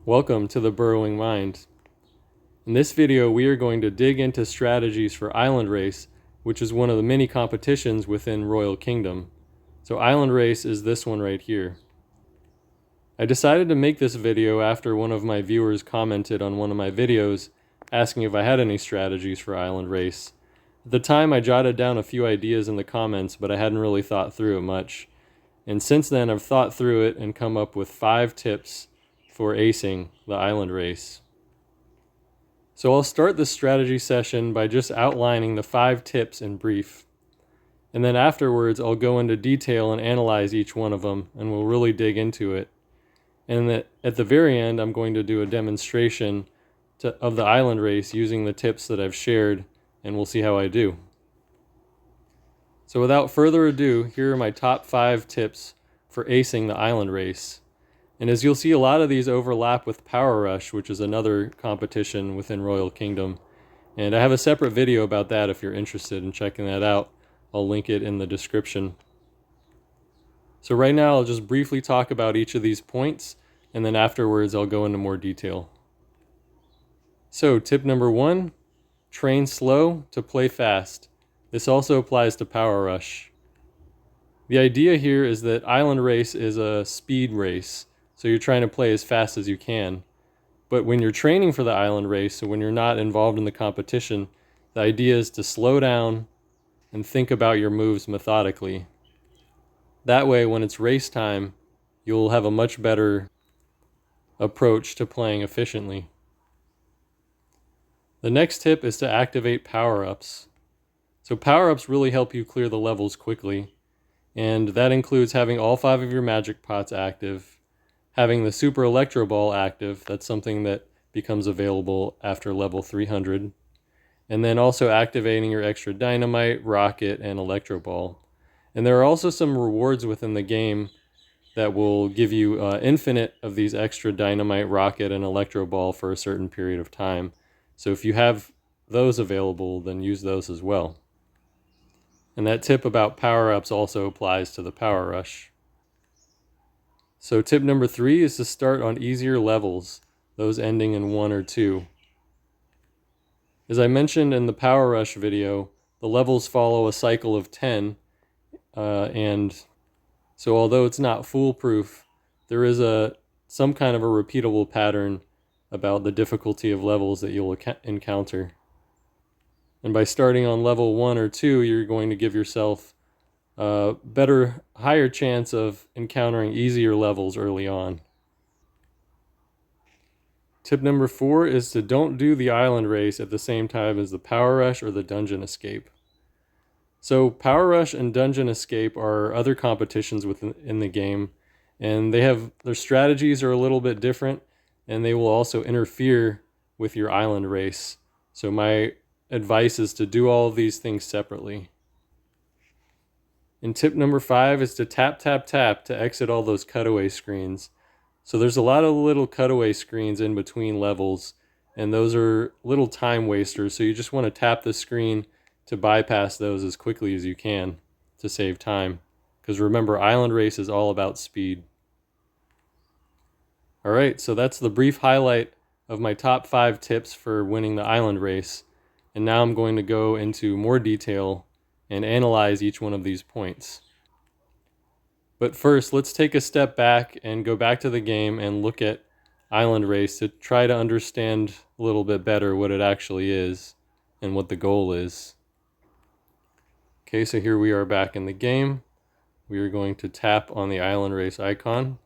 Welcome to the Burrowing Mind. In this video, we are going to dig into strategies for Island Race, which is one of the many competitions within Royal Kingdom. So Island Race is this one right here. I decided to make this video after one of my viewers commented on one of my videos asking if I had any strategies for Island Race. At the time, I jotted down a few ideas in the comments, but I hadn't really thought through it much. And since then, I've thought through it and come up with 5 tips for acing the Island Race. So I'll start this strategy session by just outlining the 5 tips in brief. And then afterwards, I'll go into detail and analyze each one of them, and we'll really dig into it. And at the very end, I'm going to do a demonstration of the Island Race using the tips that I've shared, and we'll see how I do. So without further ado, here are my top 5 tips for acing the Island Race. And as you'll see, a lot of these overlap with Power Rush, which is another competition within Royal Kingdom. And I have a separate video about that if you're interested in checking that out. I'll link it in the description. So right now, I'll just briefly talk about each of these points, and then afterwards, I'll go into more detail. So tip number 1, train slow to play fast. This also applies to Power Rush. The idea here is that Island Race is a speed race. So you're trying to play as fast as you can. But when you're training for the Island Race, so when you're not involved in the competition, the idea is to slow down and think about your moves methodically. That way, when it's race time, you'll have a much better approach to playing efficiently. The next tip is to activate power-ups. So power-ups really help you clear the levels quickly, and that includes having all 5 of your magic pots active, having the Super Electro Ball active, that's something that becomes available after level 300. And then also activating your extra Dynamite, Rocket, and Electro Ball. And there are also some rewards within the game that will give you infinite of these extra Dynamite, Rocket, and Electro Ball for a certain period of time. So if you have those available, then use those as well. And that tip about power-ups also applies to the Power Rush. So tip number 3 is to start on easier levels, those ending in 1 or 2. As I mentioned in the Power Rush video, the levels follow a cycle of 10, and so although it's not foolproof, there is some kind of a repeatable pattern about the difficulty of levels that you'll encounter. And by starting on level 1 or 2, you're going to give yourself higher chance of encountering easier levels early on. Tip number 4 is to don't do the Island Race at the same time as the Power Rush or the Dungeon Escape. So Power Rush and Dungeon Escape are other competitions within the game, and their strategies are a little bit different, and they will also interfere with your Island Race. So my advice is to do all of these things separately. And tip number 5 is to tap, tap, tap to exit all those cutaway screens. So there's a lot of little cutaway screens in between levels, and those are little time wasters. So you just want to tap the screen to bypass those as quickly as you can to save time. Because remember, Island Race is all about speed. Alright, so that's the brief highlight of my top 5 tips for winning the Island Race. And now I'm going to go into more detail and analyze each one of these points. But first, let's take a step back and go back to the game and look at Island Race to try to understand a little bit better what it actually is and what the goal is. Okay, so here we are back in the game. We are going to tap on the Island Race icon.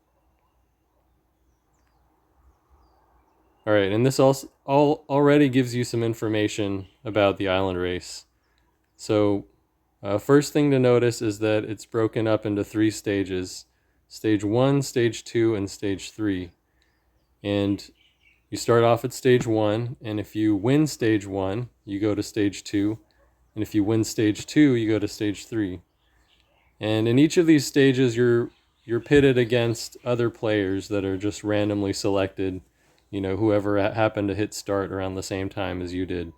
Alright, and this already gives you some information about the Island Race. So first thing to notice is that it's broken up into 3 stages. Stage 1, Stage 2, and Stage 3. And you start off at Stage 1, and if you win Stage 1, you go to Stage 2. And if you win Stage 2, you go to Stage 3. And in each of these stages, you're pitted against other players that are just randomly selected, whoever happened to hit start around the same time as you did.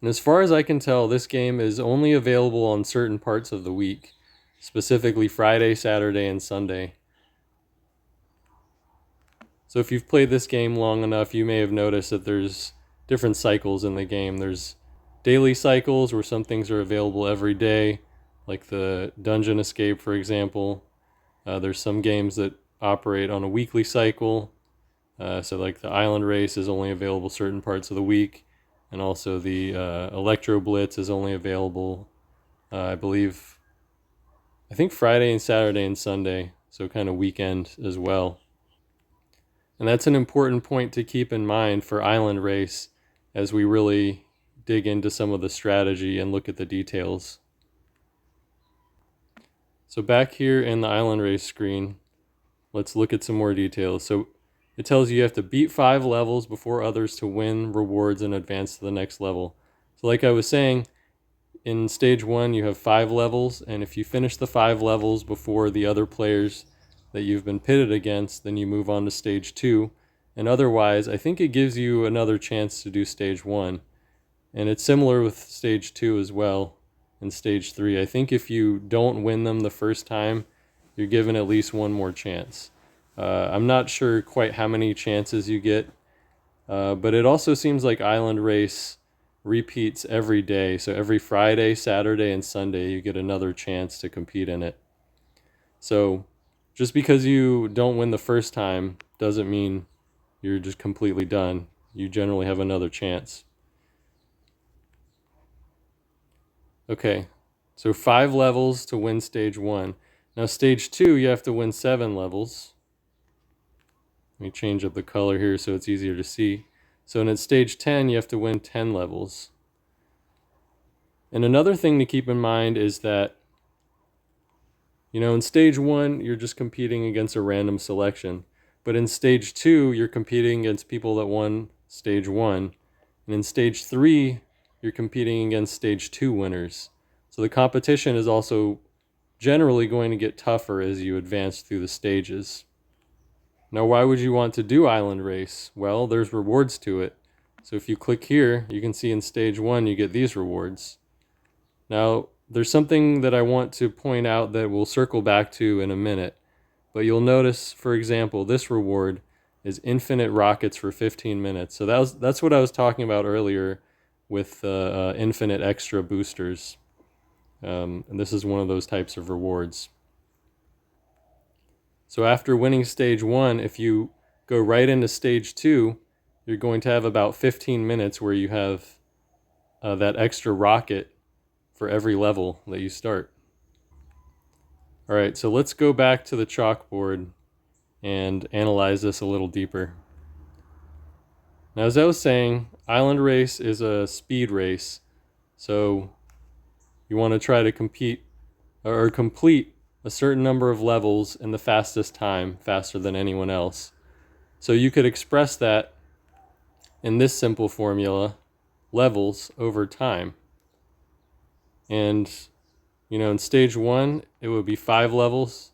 And as far as I can tell, this game is only available on certain parts of the week, specifically Friday, Saturday, and Sunday. So if you've played this game long enough, you may have noticed that there's different cycles in the game. There's daily cycles where some things are available every day, like the dungeon escape, for example. There's some games that operate on a weekly cycle. So like the Island Race is only available certain parts of the week, and also the Electro Blitz is only available, I think Friday and Saturday and Sunday, so kind of weekend as well. And that's an important point to keep in mind for Island Race as we really dig into some of the strategy and look at the details. So back here in the Island Race screen, let's look at some more details. So it tells you have to beat 5 levels before others to win rewards and advance to the next level. So like I was saying, in stage 1 you have 5 levels, and if you finish the 5 levels before the other players that you've been pitted against, then you move on to stage 2. And otherwise, I think it gives you another chance to do stage 1. And it's similar with stage 2 as well, and stage 3. I think if you don't win them the first time, you're given at least one more chance. I'm not sure quite how many chances you get, but it also seems like Island Race repeats every day. So every Friday, Saturday, and Sunday, you get another chance to compete in it. So just because you don't win the first time doesn't mean you're just completely done. You generally have another chance. Okay, so 5 levels to win stage 1. Now stage 2, you have to win 7 levels. Let me change up the color here so it's easier to see. So in stage 10, you have to win 10 levels. And another thing to keep in mind is that, in stage 1, you're just competing against a random selection. But in stage 2, you're competing against people that won stage 1. And in stage 3, you're competing against stage 2 winners. So the competition is also generally going to get tougher as you advance through the stages. Now, why would you want to do Island Race? Well, there's rewards to it. So if you click here, you can see in stage 1 you get these rewards. Now, there's something that I want to point out that we'll circle back to in a minute. But you'll notice, for example, this reward is infinite rockets for 15 minutes. So that's what I was talking about earlier with infinite extra boosters. And this is one of those types of rewards. So after winning stage 1, if you go right into stage 2, you're going to have about 15 minutes where you have that extra rocket for every level that you start. All right, so let's go back to the chalkboard and analyze this a little deeper. Now, as I was saying, Island Race is a speed race. So you want to try to compete or complete a certain number of levels in the fastest time, faster than anyone else. So you could express that in this simple formula, levels over time. And, in stage 1, it would be 5 levels.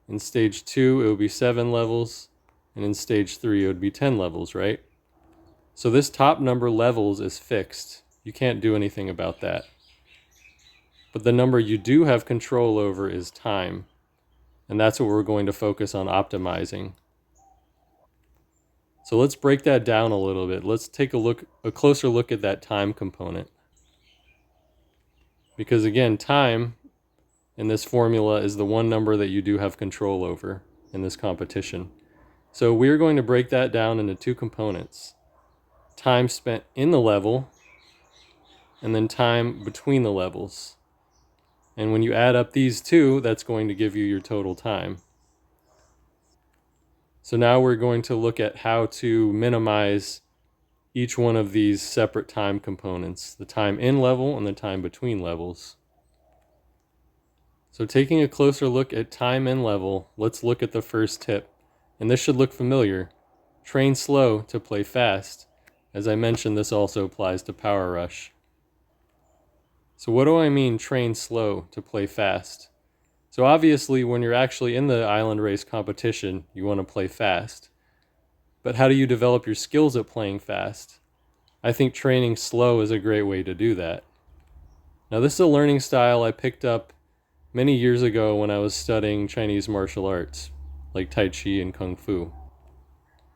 In stage 2, it would be 7 levels. And in stage 3, it would be 10 levels, right? So this top number, levels, is fixed. You can't do anything about that. But the number you do have control over is time. And that's what we're going to focus on optimizing. So let's break that down a little bit. Let's take a closer look at that time component. Because again, time in this formula is the one number that you do have control over in this competition. So we're going to break that down into 2 components. Time spent in the level, and then time between the levels. And when you add up these 2, that's going to give you your total time. So now we're going to look at how to minimize each one of these separate time components, the time in level and the time between levels. So taking a closer look at time in level, let's look at the first tip. And this should look familiar. Train slow to play fast. As I mentioned, this also applies to Power Rush. So what do I mean train slow to play fast? So obviously when you're actually in the Island Race competition, you want to play fast. But how do you develop your skills at playing fast? I think training slow is a great way to do that. Now this is a learning style I picked up many years ago when I was studying Chinese martial arts, like Tai Chi and Kung Fu.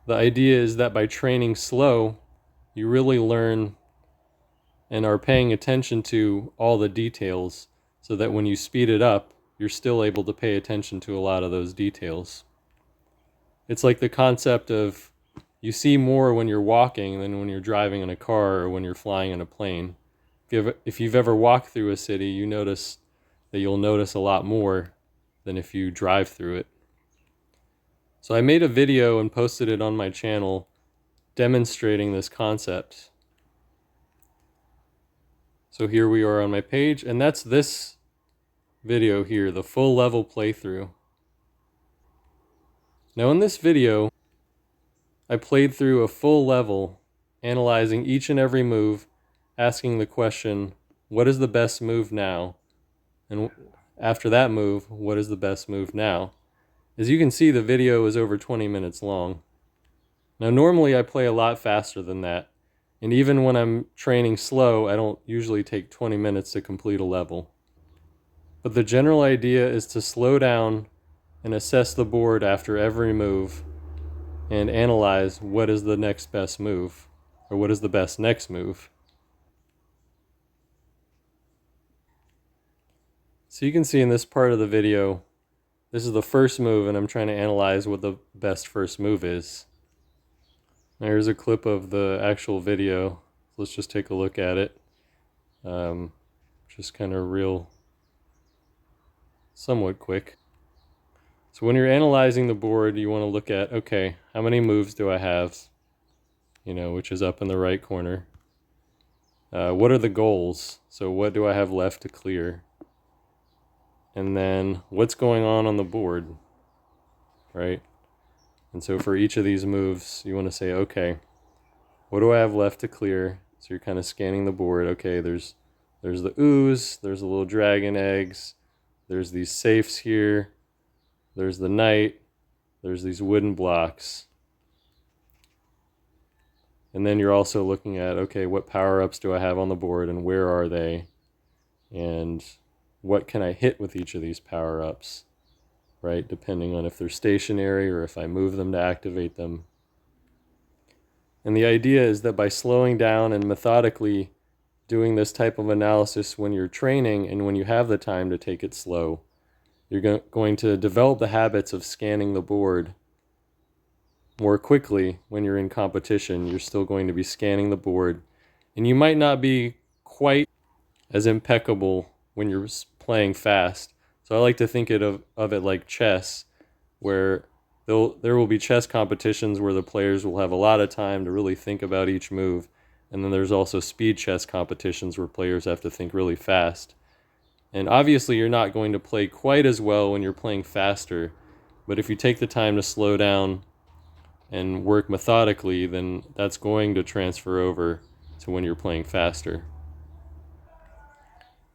The idea is that by training slow, you really learn and are paying attention to all the details, so that when you speed it up, you're still able to pay attention to a lot of those details. It's like the concept of you see more when you're walking than when you're driving in a car or when you're flying in a plane. If you've ever walked through a city, you notice that you'll notice a lot more than if you drive through it. So I made a video and posted it on my channel demonstrating this concept. So here we are on my page, and that's this video here, the full level playthrough. Now in this video, I played through a full level, analyzing each and every move, asking the question, what is the best move now? And after that move, what is the best move now? As you can see, the video is over 20 minutes long. Now normally I play a lot faster than that, and even when I'm training slow, I don't usually take 20 minutes to complete a level. But the general idea is to slow down and assess the board after every move and analyze what is the next best move, or what is the best next move. So you can see in this part of the video, this is the first move, and I'm trying to analyze what the best first move is. Here's a clip of the actual video. Let's just take a look at it. Just kind of real, somewhat quick. So when you're analyzing the board, you want to look at, okay, how many moves do I have? Which is up in the right corner. What are the goals? So what do I have left to clear? And then what's going on the board, right? And so for each of these moves, you want to say, okay, what do I have left to clear? So you're kind of scanning the board. Okay, there's the ooze, there's the little dragon eggs, there's these safes here, there's the knight, there's these wooden blocks. And then you're also looking at, okay, what power-ups do I have on the board and where are they? And what can I hit with each of these power-ups, right? Depending on if they're stationary or if I move them to activate them. And the idea is that by slowing down and methodically doing this type of analysis when you're training and when you have the time to take it slow, you're going to develop the habits of scanning the board more quickly when you're in competition. You're still going to be scanning the board, and you might not be quite as impeccable when you're playing fast. So I like to think of it like chess, where there will be chess competitions where the players will have a lot of time to really think about each move, and then there's also speed chess competitions where players have to think really fast. And obviously you're not going to play quite as well when you're playing faster, but if you take the time to slow down and work methodically, then that's going to transfer over to when you're playing faster.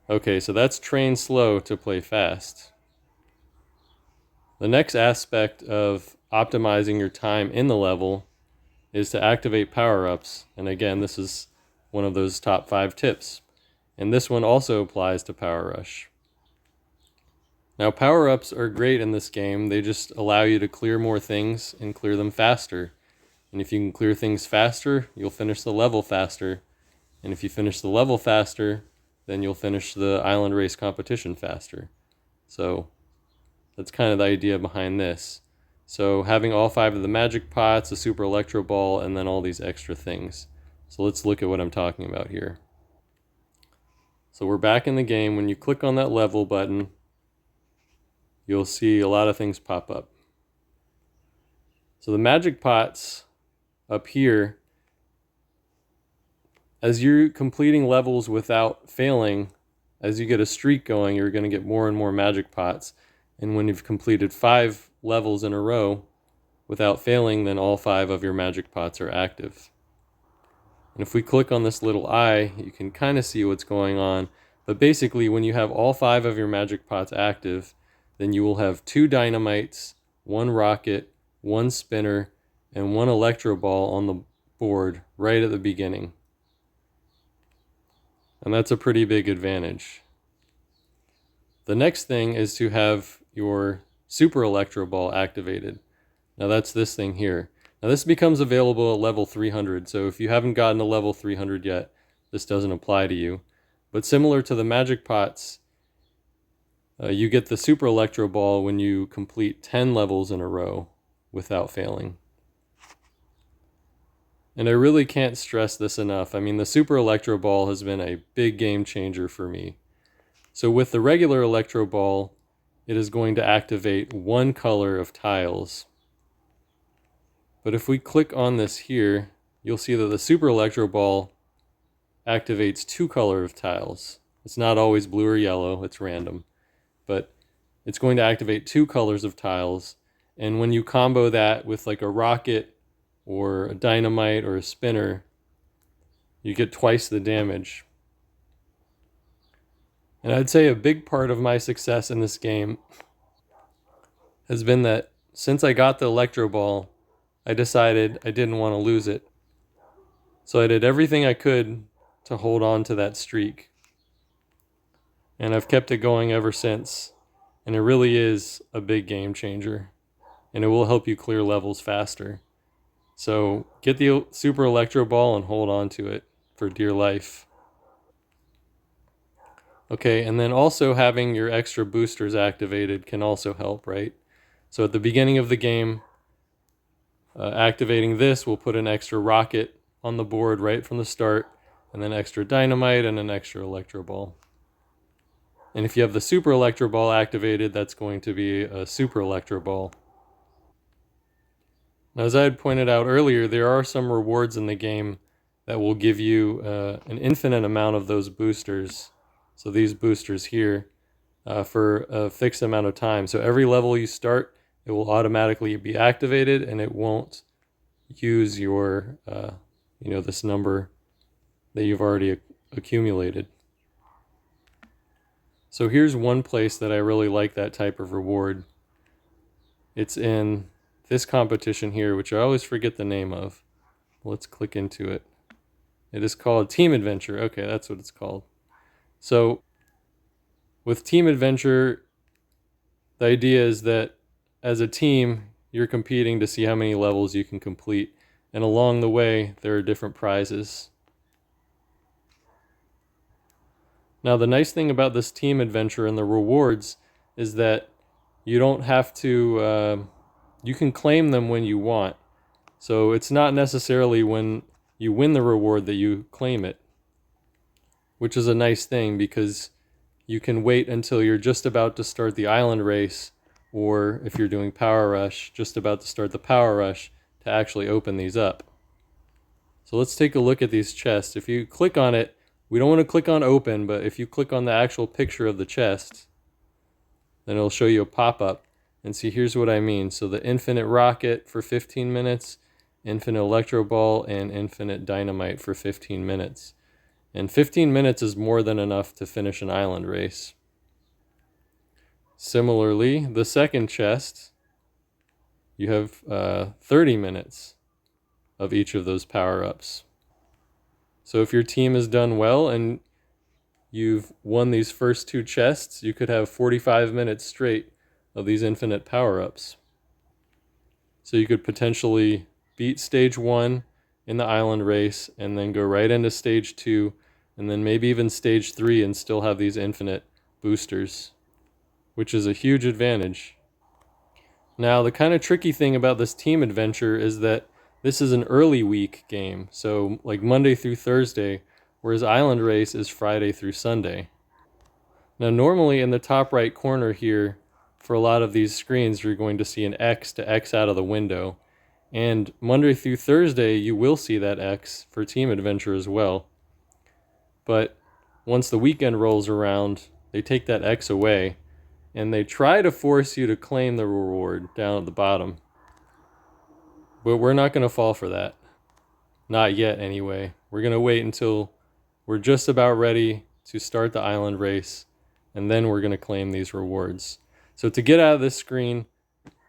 Okay, so that's train slow to play fast. The next aspect of optimizing your time in the level is to activate power-ups. And again, this is one of those top 5 tips. And this one also applies to Power Rush. Now, power-ups are great in this game. They just allow you to clear more things and clear them faster. And if you can clear things faster, you'll finish the level faster. And if you finish the level faster, then you'll finish the island race competition faster. So that's kind of the idea behind this. So having all 5 of the magic pots, a super electro ball, and then all these extra things. So let's look at what I'm talking about here. So we're back in the game. When you click on that level button, you'll see a lot of things pop up. So the magic pots up here, as you're completing levels without failing, as you get a streak going, you're going to get more and more magic pots. And when you've completed 5 levels in a row without failing, then all 5 of your magic pots are active. And if we click on this little eye, you can kind of see what's going on. But basically, when you have all 5 of your magic pots active, then you will have 2 dynamites, 1 rocket, 1 spinner, and 1 electro ball on the board right at the beginning. And that's a pretty big advantage. The next thing is to have your super electro ball activated. Now that's this thing here. Now this becomes available at level 300, so if you haven't gotten to level 300 yet, this doesn't apply to you. But similar to the magic pots, you get the Super Electro Ball when you complete 10 levels in a row without failing. And I really can't stress this enough. I mean, the Super Electro Ball has been a big game changer for me. So with the regular Electro Ball, it is going to activate one color of tiles. But if we click on this here, you'll see that the Super Electro Ball activates two color of tiles. It's not always blue or yellow, it's random. But it's going to activate two colors of tiles. And when you combo that with like a rocket or a dynamite or a spinner, you get twice the damage. And I'd say a big part of my success in this game has been that since I got the Electro Ball, I decided I didn't want to lose it. So I did everything I could to hold on to that streak. And I've kept it going ever since. And it really is a big game changer. And it will help you clear levels faster. So get the Super Electro Ball and hold on to it for dear life. Okay, and then also having your extra boosters activated can also help, right? So at the beginning of the game, activating this will put an extra rocket on the board right from the start, and then extra dynamite and an extra Electro Ball. And if you have the Super Electro Ball activated, that's going to be a Super Electro Ball. Now, as I had pointed out earlier, there are some rewards in the game that will give you an infinite amount of those boosters. So these boosters here for a fixed amount of time. So every level you start, it will automatically be activated, and it won't use your, this number that you've already accumulated. So here's one place that I really like that type of reward. It's in this competition here, which I always forget the name of. Let's click into it. It is called Team Adventure. Okay, that's what it's called. So with Team Adventure, the idea is that as a team, you're competing to see how many levels you can complete. And along the way, there are different prizes. Now, the nice thing about this Team Adventure and the rewards is that you don't have to, you can claim them when you want. So it's not necessarily when you win the reward that you claim it, which is a nice thing because you can wait until you're just about to start the island race, or if you're doing Power Rush, just about to start the Power Rush to actually open these up. So let's take a look at these chests. If you click on it, we don't want to click on open, but if you click on the actual picture of the chest, then it'll show you a pop-up. And see, here's what I mean. So the infinite rocket for 15 minutes, infinite electro ball, and infinite dynamite for 15 minutes. And 15 minutes is more than enough to finish an island race. Similarly, the second chest, you have 30 minutes of each of those power-ups. So if your team has done well and you've won these first two chests, you could have 45 minutes straight of these infinite power-ups. So you could potentially beat stage 1 in the island race and then go right into stage 2 and then maybe even stage 3 and still have these infinite boosters, which is a huge advantage. Now, the kind of tricky thing about this Team Adventure is that this is an early week game, so like Monday through Thursday, whereas Island Race is Friday through Sunday. Now, normally in the top right corner here, for a lot of these screens, you're going to see an X to X out of the window. And Monday through Thursday, you will see that X for Team Adventure as well. But once the weekend rolls around, they take that X away, and they try to force you to claim the reward down at the bottom. But we're not going to fall for that. Not yet, anyway. We're going to wait until we're just about ready to start the island race, and then we're going to claim these rewards. So to get out of this screen,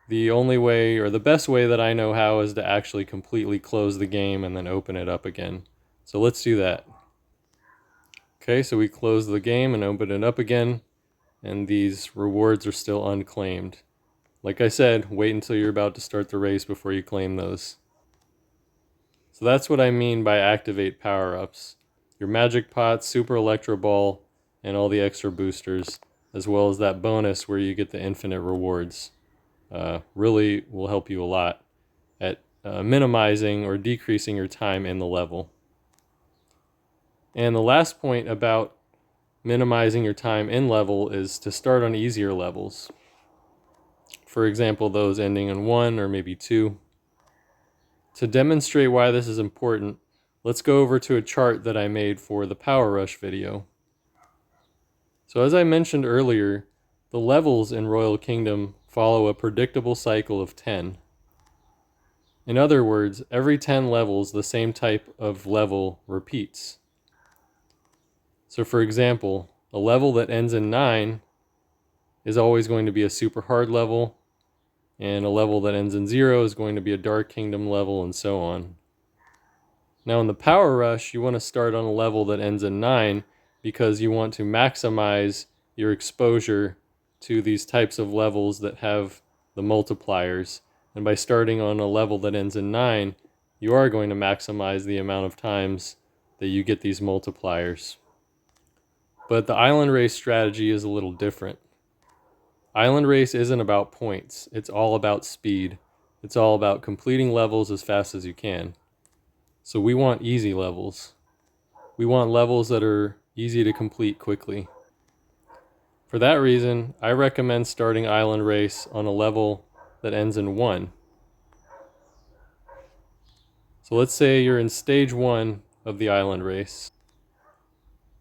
the only way, or the best way that I know how, is to actually completely close the game and then open it up again. So let's do that. Okay, so we close the game and open it up again, and these rewards are still unclaimed. Like I said, wait until you're about to start the race before you claim those. So that's what I mean by activate power-ups. Your magic pot, super electro ball, and all the extra boosters, as well as that bonus where you get the infinite rewards, really will help you a lot at minimizing or decreasing your time in the level. And the last point about minimizing your time in level is to start on easier levels. For example, those ending in 1 or maybe 2. To demonstrate why this is important, let's go over to a chart that I made for the Power Rush video. So as I mentioned earlier, the levels in Royal Kingdom follow a predictable cycle of 10. In other words, every 10 levels, the same type of level repeats. So for example, a level that ends in 9 is always going to be a super hard level, and a level that ends in 0 is going to be a Dark Kingdom level, and so on. Now in the Power Rush, you want to start on a level that ends in 9 because you want to maximize your exposure to these types of levels that have the multipliers. And by starting on a level that ends in 9, you are going to maximize the amount of times that you get these multipliers. But the Island Race strategy is a little different. Island Race isn't about points, it's all about speed. It's all about completing levels as fast as you can. So we want easy levels. We want levels that are easy to complete quickly. For that reason, I recommend starting Island Race on a level that ends in 1. So let's say you're in stage 1 of the Island Race,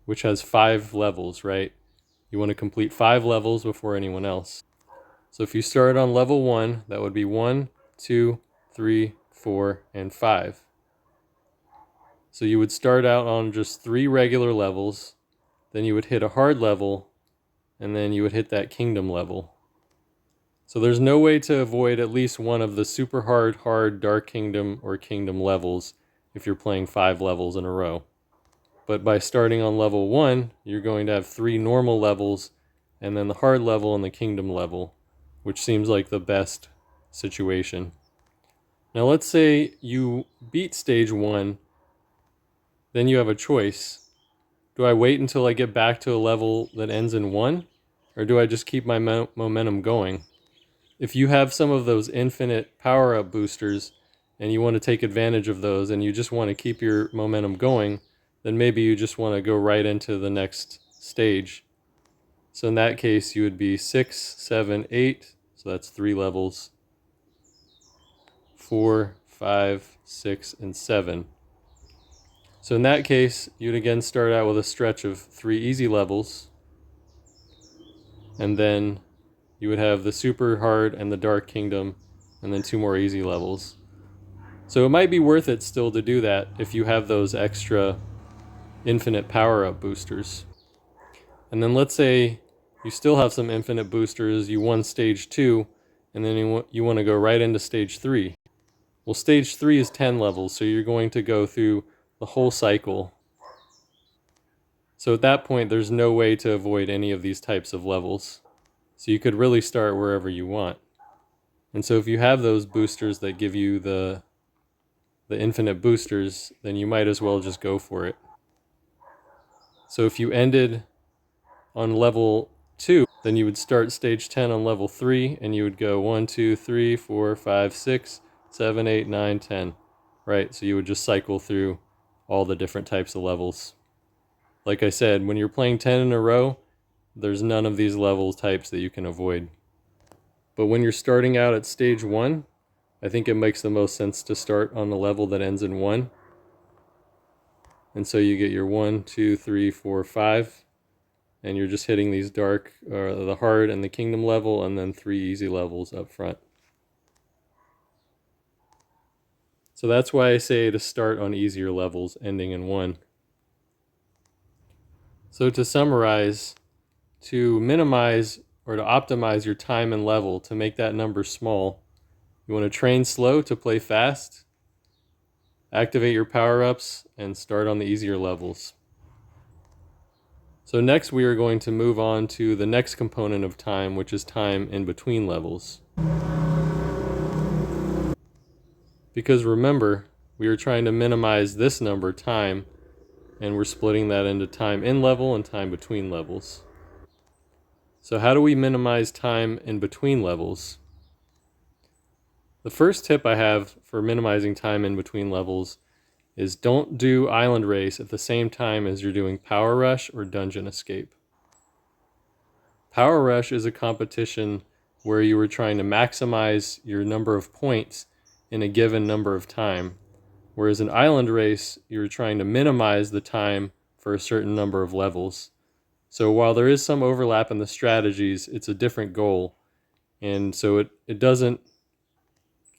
which has 5 levels, right? You want to complete 5 levels before anyone else. So if you start on level 1, that would be 1, 2, 3, 4, and 5. So you would start out on just 3 regular levels, then you would hit a hard level, and then you would hit that kingdom level. So there's no way to avoid at least one of the super hard, dark kingdom, or kingdom levels if you're playing 5 levels in a row. But by starting on level 1, you're going to have 3 normal levels, and then the hard level and the kingdom level, which seems like the best situation. Now let's say you beat stage 1, then you have a choice. Do I wait until I get back to a level that ends in 1? Or do I just keep my momentum going? If you have some of those infinite power-up boosters and you want to take advantage of those and you just want to keep your momentum going, then maybe you just want to go right into the next stage. So in that case, you would be 6, 7, 8, so that's 3 levels, 4, 5, 6, and 7. So in that case, you'd again start out with a stretch of 3 easy levels, and then you would have the super hard and the Dark Kingdom, and then 2 more easy levels. So it might be worth it still to do that if you have those extra infinite power-up boosters. And then let's say you still have some infinite boosters, you won stage 2, and then you want to go right into stage 3. Well, stage 3 is 10 levels, so you're going to go through the whole cycle. So at that point, there's no way to avoid any of these types of levels. So you could really start wherever you want. And so if you have those boosters that give you the infinite boosters, then you might as well just go for it. So if you ended on level 2, then you would start stage 10 on level 3, and you would go 1, 2, 3, 4, 5, 6, 7, 8, 9, 10. Right, so you would just cycle through all the different types of levels. Like I said, when you're playing 10 in a row, there's none of these level types that you can avoid. But when you're starting out at stage 1, I think it makes the most sense to start on the level that ends in 1. And so you get your 1, 2, 3, 4, 5. And you're just hitting these dark, the hard and the kingdom level, and then 3 easy levels up front. So that's why I say to start on easier levels, ending in 1. So to summarize, to minimize or to optimize your time and level, to make that number small, you want to train slow to play fast, activate your power-ups, and start on the easier levels. So next we are going to move on to the next component of time, which is time in between levels. Because remember, we are trying to minimize this number, time, and we're splitting that into time in level and time between levels. So how do we minimize time in between levels? The first tip I have for minimizing time in between levels is don't do Island Race at the same time as you're doing Power Rush or Dungeon Escape. Power Rush is a competition where you were trying to maximize your number of points in a given number of time, whereas in Island Race, you're trying to minimize the time for a certain number of levels. So while there is some overlap in the strategies, it's a different goal, and so it doesn't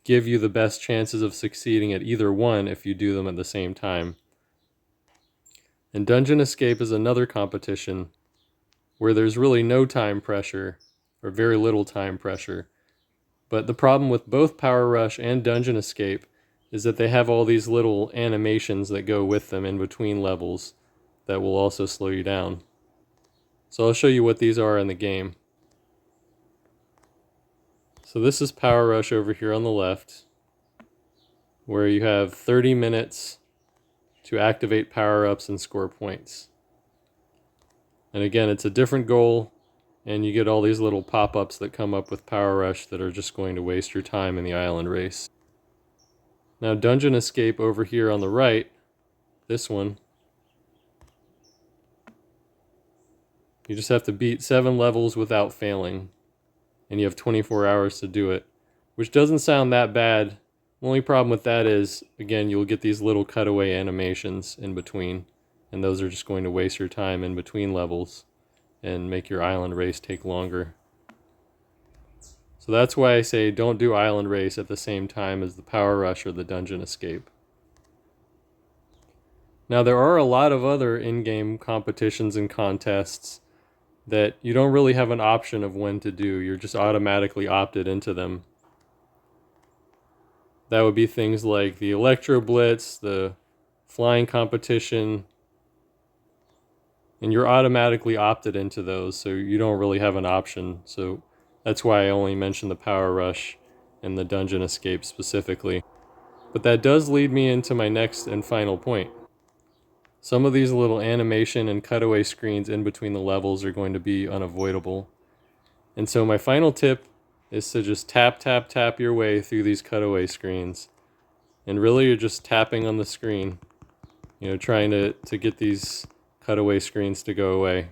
give you the best chances of succeeding at either one if you do them at the same time. And Dungeon Escape is another competition where there's really no time pressure, or very little time pressure. But the problem with both Power Rush and Dungeon Escape is that they have all these little animations that go with them in between levels that will also slow you down. So I'll show you what these are in the game. So this is Power Rush over here on the left, where you have 30 minutes to activate power-ups and score points. And again, it's a different goal, and you get all these little pop-ups that come up with Power Rush that are just going to waste your time in the Island Race. Now Dungeon Escape over here on the right, this one, you just have to beat 7 levels without failing, and you have 24 hours to do it, which doesn't sound that bad. The only problem with that is, again, you'll get these little cutaway animations in between, and those are just going to waste your time in between levels and make your Island Race take longer. So that's why I say don't do Island Race at the same time as the Power Rush or the Dungeon Escape. Now there are a lot of other in-game competitions and contests that you don't really have an option of when to do. You're just automatically opted into them. That would be things like the Electro Blitz, the flying competition, and you're automatically opted into those, so you don't really have an option. So that's why I only mentioned the Power Rush and the Dungeon Escape specifically. But that does lead me into my next and final point. Some of these little animation and cutaway screens in between the levels are going to be unavoidable. And so my final tip is to just tap, tap, tap your way through these cutaway screens. And really you're just tapping on the screen, trying to get these cutaway screens to go away.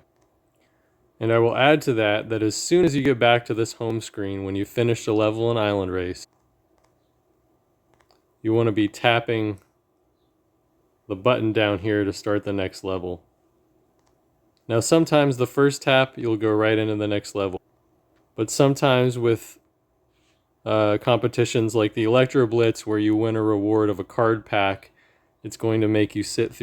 And I will add to that as soon as you get back to this home screen, when you finish the level in Island Race, you want to be tapping the button down here to start the next level. Now sometimes the first tap you'll go right into the next level, but sometimes with competitions like the Electro Blitz where you win a reward of a card pack, it's going to make you sit through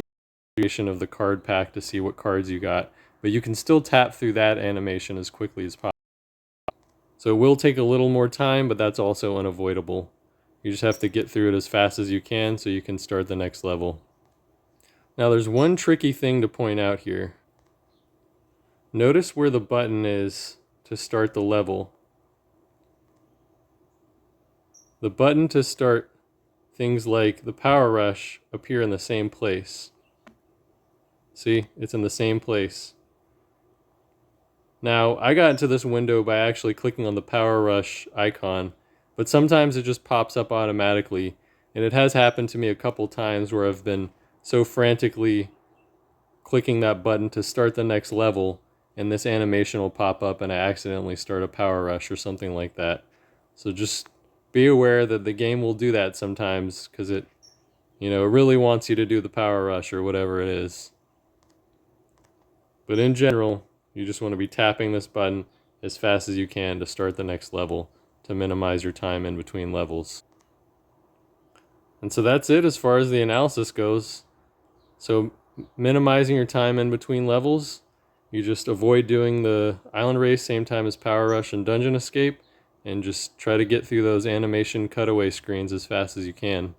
the animation of the card pack to see what cards you got, but you can still tap through that animation as quickly as possible. So it will take a little more time, but that's also unavoidable. You just have to get through it as fast as you can so you can start the next level. Now there's one tricky thing to point out here. Notice where the button is to start the level. The button to start things like the Power Rush appear in the same place. See, it's in the same place. Now, I got into this window by actually clicking on the Power Rush icon, but sometimes it just pops up automatically, and it has happened to me a couple times where I've been so frantically clicking that button to start the next level, and this animation will pop up and I accidentally start a Power Rush or something like that. So just be aware that the game will do that sometimes because it really wants you to do the Power Rush or whatever it is. But in general, you just want to be tapping this button as fast as you can to start the next level to minimize your time in between levels. And so that's it as far as the analysis goes. So minimizing your time in between levels, you just avoid doing the Island Race same time as Power Rush and Dungeon Escape, and just try to get through those animation cutaway screens as fast as you can.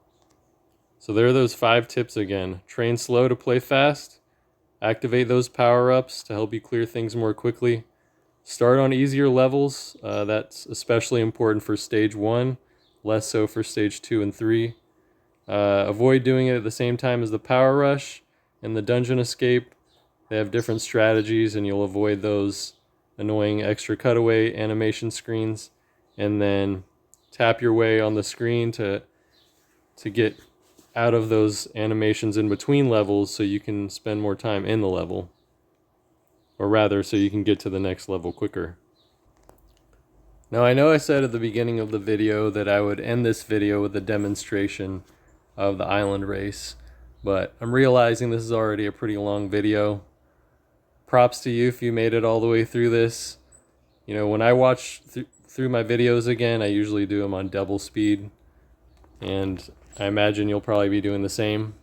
So there are those 5 tips again. Train slow to play fast. Activate those power-ups to help you clear things more quickly. Start on easier levels. That's especially important for stage 1, less so for stage 2 and 3. Avoid doing it at the same time as the power rush and the dungeon escape. They have different strategies, and you'll avoid those annoying extra cutaway animation screens. And then tap your way on the screen to get out of those animations in between levels so you can spend more time in the level. Or rather, so you can get to the next level quicker. Now, I know I said at the beginning of the video that I would end this video with a demonstration of the island race, but I'm realizing this is already a pretty long video. Props to you if you made it all the way through this. You know, when I watch through my videos again, I usually do them on double speed, and I imagine you'll probably be doing the same.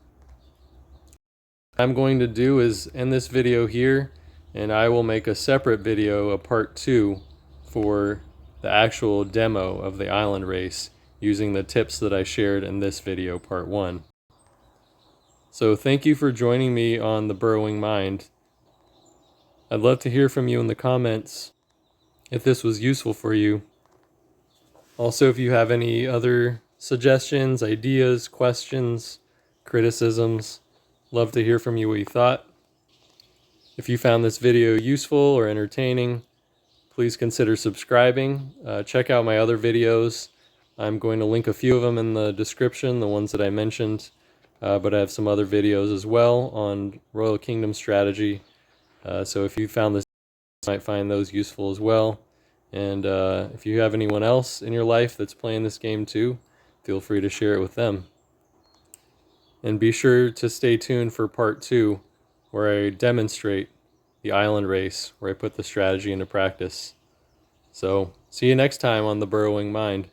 What I'm going to do is end this video here, and I will make a separate video, a part 2, for the actual demo of the island race using the tips that I shared in this video, part 1. So thank you for joining me on The Burrowing Mind. I'd love to hear from you in the comments if this was useful for you. Also, if you have any other suggestions, ideas, questions, criticisms, love to hear from you what you thought. If you found this video useful or entertaining, please consider subscribing. Check out my other videos. I'm going to link a few of them in the description, the ones that I mentioned, but I have some other videos as well on Royal Kingdom strategy. So if you found this, you might find those useful as well. And if you have anyone else in your life that's playing this game too, feel free to share it with them. And be sure to stay tuned for part 2, where I demonstrate the island race, where I put the strategy into practice. So, see you next time on The Burrowing Mind.